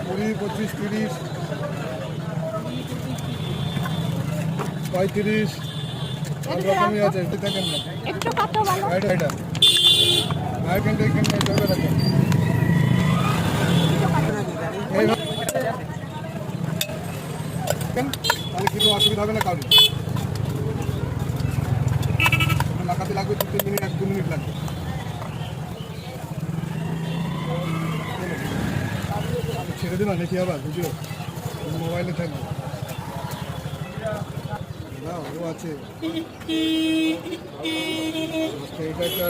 কুড়ি, 25, 30, 35 সব রকমই আছে। এটি থাকেন না একটু কত ভালো এটা এটা এখানটা জবে রাখেন। তাহলে কিন্তু অসুবিধা হবে না কারণ লাগাতে লাগবে 2-3 মিনিট, 1-2 মিনিট লাগবে। ছেড়ে দিন নাকি আবার বুঝলো মোবাইলে থাকবে না ও আছে এটা